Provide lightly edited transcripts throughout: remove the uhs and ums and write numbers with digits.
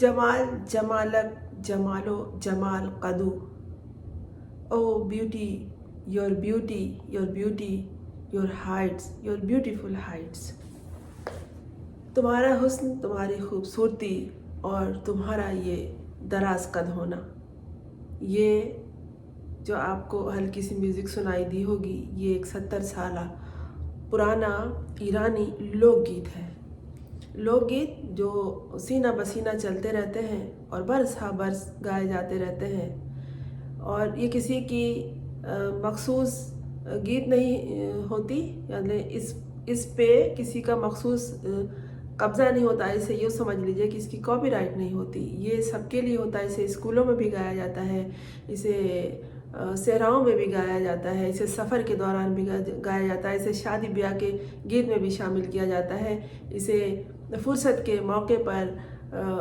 जमाल जमालक जमालो जमाल कदू ओ beauty your beauty your beauty your heights your beautiful heights. तुम्हारा हुस्न, तुम्हारी खूबसूरती और तुम्हारा ये दराज कद होना, ये जो आपको हल्की सी म्यूज़िक सुनाई दी होगी, ये एक 70 साल पुराना ईरानी लोकगीत है। लोकगीत जो सीना बसीना चलते रहते हैं और बरस हा बरस गाए जाते रहते हैं, और ये किसी की मखसूस गीत नहीं होती, यानी इस पे किसी का मखसूस कब्ज़ा नहीं होता। इसे यूँ समझ लीजिए कि इसकी कॉपीराइट नहीं होती, ये सबके लिए होता है। इसे स्कूलों में भी गाया जाता है, इसे सहराओं में भी गाया जाता है, इसे सफ़र के दौरान भी गाया जाता है, इसे शादी ब्याह के गीत में भी शामिल किया जाता है, इसे फुर्सत के मौके पर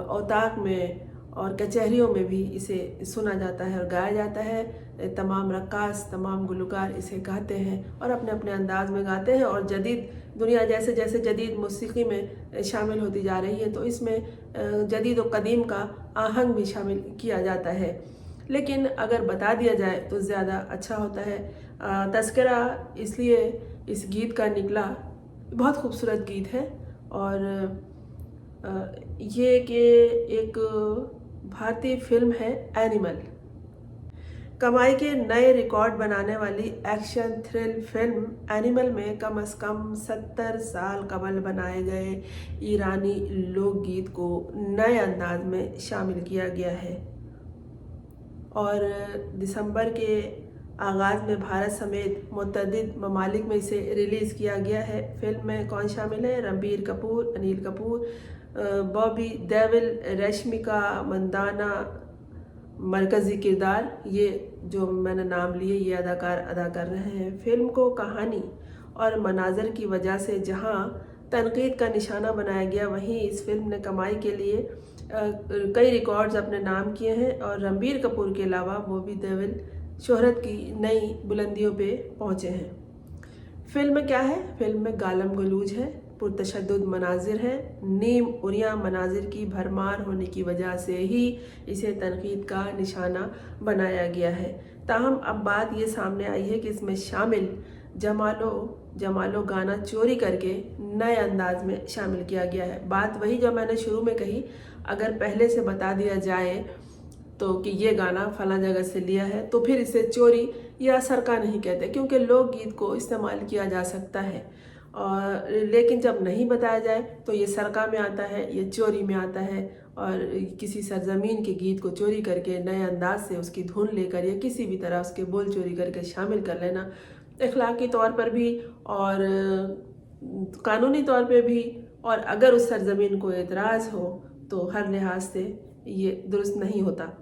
औताक में और कचहरियों में भी इसे सुना जाता है और गाया जाता है। तमाम रक्कास, तमाम गुलकार इसे गाते हैं और अपने अपने अंदाज में गाते हैं। और जदीद दुनिया जैसे जैसे जदीद मौसीकी में शामिल होती जा रही है, तो इसमें जदीद और कदीम का आहंग भी शामिल किया जाता है। लेकिन अगर बता दिया जाए तो ज़्यादा अच्छा होता है। तज़किरा इसलिए इस गीत का निकला, बहुत खूबसूरत गीत है। और ये कि एक भारतीय फिल्म है एनिमल, कमाई के नए रिकॉर्ड बनाने वाली एक्शन थ्रिल फिल्म एनिमल में कम से कम 70 साल कबल बनाए गए ईरानी लोकगीत को नए अंदाज में शामिल किया गया है। और दिसंबर के आगाज़ में भारत समेत मुतअद्दिद ममालिक में इसे रिलीज़ किया गया है। फिल्म में कौन शामिल है? रणबीर कपूर, अनिल कपूर, बॉबी देओल, रश्मिका मंदाना मरकज़ी किरदार, ये जो मैंने नाम लिए ये अदाकार अदा कर रहे हैं। फिल्म को कहानी और मनाजर की वजह से जहां तनकीद का निशाना बनाया गया, वहीं इस फिल्म ने कमाई के लिए कई रिकॉर्ड्स अपने नाम किए हैं। और रणबीर कपूर के अलावा बॉबी देओल शोहरत की नई बुलंदियों पे पहुंचे हैं। फिल्म में क्या है? फिल्म में गालम गलूज है, पुरतशद्दुद मनाजिर है, नीम उरिया मनाजिर की भरमार होने की वजह से ही इसे तनकीद का निशाना बनाया गया है। ताहम अब बात ये सामने आई है कि इसमें शामिल जमालो जमालो गाना चोरी करके नए अंदाज में शामिल किया गया है। बात वही जो मैंने शुरू में कही, अगर पहले से बता दिया जाए तो कि ये गाना फला जगह से लिया है, तो फिर इसे चोरी या सरका नहीं कहते, क्योंकि लोकगीत को इस्तेमाल किया जा सकता है। और लेकिन जब नहीं बताया जाए तो ये सरका में आता है, ये चोरी में आता है। और किसी सरजमीन के गीत को चोरी करके नए अंदाज से उसकी धुन लेकर या किसी भी तरह उसके बोल चोरी करके शामिल कर लेना इखलाकी तौर पर भी और कानूनी तौर पे भी, और अगर उस सरजमीन को एतराज़ हो तो हर लिहाज से ये दुरुस्त नहीं होता।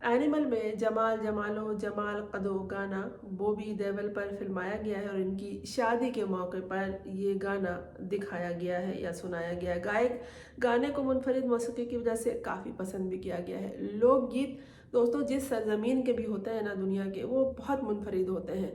एनिमल में जमाल जमालो जमाल कदो गाना बॉबी देओल पर फिल्माया गया है और इनकी शादी के मौके पर ये गाना दिखाया गया है या सुनाया गया है। गायक गाने को मुनफरिद मौसीकी की वजह से काफ़ी पसंद भी किया गया है। लोकगीत दोस्तों जिस सरजमीन के भी होते हैं ना दुनिया के, वो बहुत मुनफरिद होते हैं।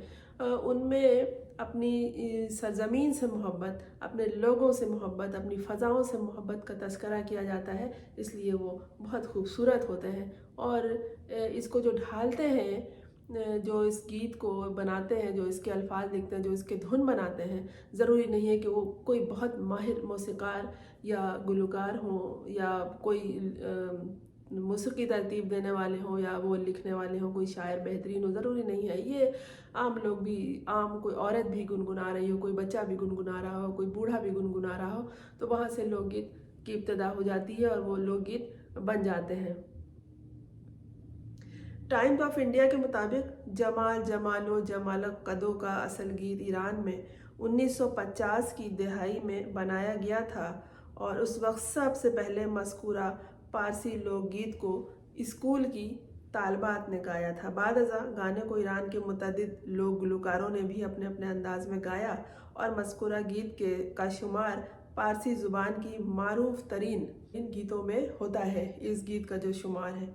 उनमें अपनी सरजमीन से मोहब्बत, अपने लोगों से मोहब्बत, अपनी फ़ज़ाओं से मोहब्बत का तज़किरा किया जाता है, इसलिए वो बहुत खूबसूरत होते हैं। और इसको जो ढालते हैं, जो इस गीत को बनाते हैं, जो इसके अल्फाज लिखते हैं, जो इसके धुन बनाते हैं, ज़रूरी नहीं है कि वो कोई बहुत माहिर मौसीकार या गुलकार हों या कोई मौसीकी तरतीब देने वाले हों या वो लिखने वाले हों, कोई शायर बेहतरीन हो, ज़रूरी नहीं है। ये आम लोग भी, आम कोई औरत भी गुनगुना रही हो, कोई बच्चा भी गुनगुना रहा हो, कोई बूढ़ा भी गुनगुना रहा हो, तो वहाँ से लोकगीत की इब्तिदा हो जाती है और वो लोकगीत बन जाते हैं। टाइम्स ऑफ इंडिया के मुताबिक जमाल जमालो जमालक कदो का असल गीत ईरान में 1950 की दहाई में बनाया गया था और उस वक्त सबसे पहले मज़कूरा पारसी लोकगीत को स्कूल की तालबात ने गाया था। बादअज़ा गाने को ईरान के मुतअद्दिद लोक गुलकारों ने भी अपने अपने अंदाज में गाया और मज़कूरा गीत का शुमार पारसी ज़ुबान की मारूफ तरीन इन गीतों में होता है। इस गीत का जो शुमार है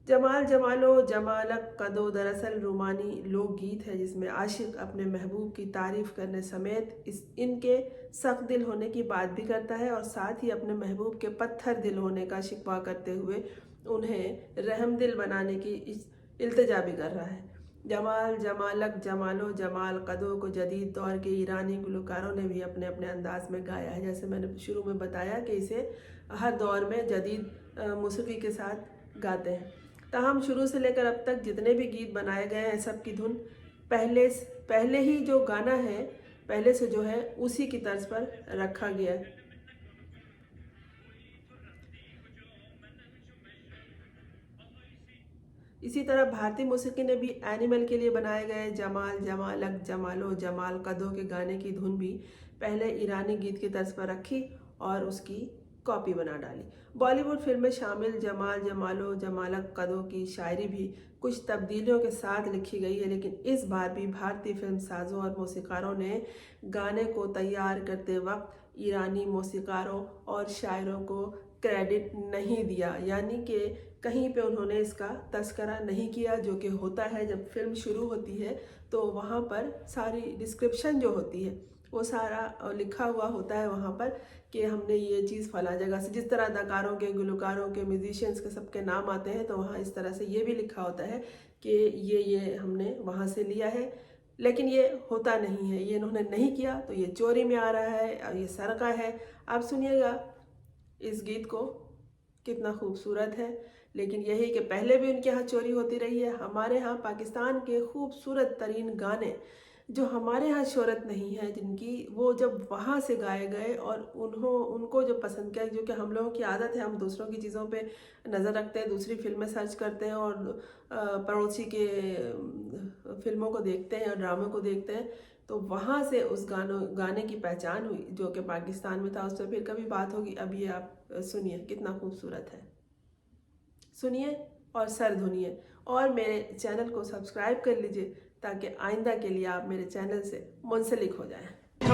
जमाल जमालो जमालक कदो दरअसल रोमानी लोकगीत है, जिसमें आशिक अपने महबूब की तारीफ़ करने समेत इनके सख्त दिल होने की बात भी करता है और साथ ही अपने महबूब के पत्थर दिल होने का शिकवा करते हुए उन्हें रहम दिल बनाने की इल्तिजा भी कर रहा है। जमाल जमालक जमालो जमाल कदो को जदीद दौर के ईरानी गुलकारों ने भी अपने अपने अंदाज में गाया है। जैसे मैंने शुरू में बताया कि इसे हर दौर में जदीद मौसीकी के साथ गाते हैं। ताहम शुरू से लेकर अब तक जितने भी गीत बनाए गए हैं सब की धुन पहले ही जो गाना है पहले से जो है उसी की तर्ज पर रखा गया है। इसी तरह भारतीय मौसीकी ने भी एनिमल के लिए बनाए गए जमाल जमालक जमालो जमाल कदो के गाने की धुन भी पहले ईरानी गीत की तर्ज पर रखी और उसकी कॉपी बना डाली। बॉलीवुड फिल्म में शामिल जमाल जमालो जमालक कदो की शायरी भी कुछ तब्दीलियों के साथ लिखी गई है, लेकिन इस बार भी भारतीय फिल्म साजों और मौसीकारों ने गाने को तैयार करते वक्त ईरानी मौसीकारों और शायरों को क्रेडिट नहीं दिया, यानी कि कहीं पे उन्होंने इसका तस्करा नहीं किया, जो कि होता है जब फिल्म शुरू होती है तो वहाँ पर सारी डिस्क्रिप्शन जो होती है वो सारा लिखा हुआ होता है वहाँ पर कि हमने ये चीज़ फला जगह से, जिस तरह अदाकारों के गुलकारों के म्यूजिशियंस के सबके नाम आते हैं तो वहाँ इस तरह से ये भी लिखा होता है कि ये हमने वहाँ से लिया है, लेकिन ये होता नहीं है, ये इन्होंने नहीं किया तो ये चोरी में आ रहा है और ये सरका है। आप सुनिएगा इस गीत को, कितना खूबसूरत है। लेकिन यही कि पहले भी उनके यहाँ चोरी होती रही है। हमारे यहाँ पाकिस्तान के खूबसूरत तरीन गाने जो हमारे यहाँ शोहरत नहीं है, जिनकी वो जब वहाँ से गाए गए और उनको जो पसंद किया, जो कि हम लोगों की आदत है, हम दूसरों की चीज़ों पे नज़र रखते हैं, दूसरी फिल्में सर्च करते हैं और पड़ोसी के फिल्मों को देखते हैं और ड्रामों को देखते हैं, तो वहाँ से उस गाने की पहचान हुई जो कि पाकिस्तान में था। उस पर फिर कभी बात होगी। अभी आप सुनिए, कितना खूबसूरत है, सुनिए और सर धुनिए और मेरे चैनल को सब्सक्राइब कर लीजिए ताकि आइंदा के लिए आप मेरे चैनल से मुंसलिक हो जाएं।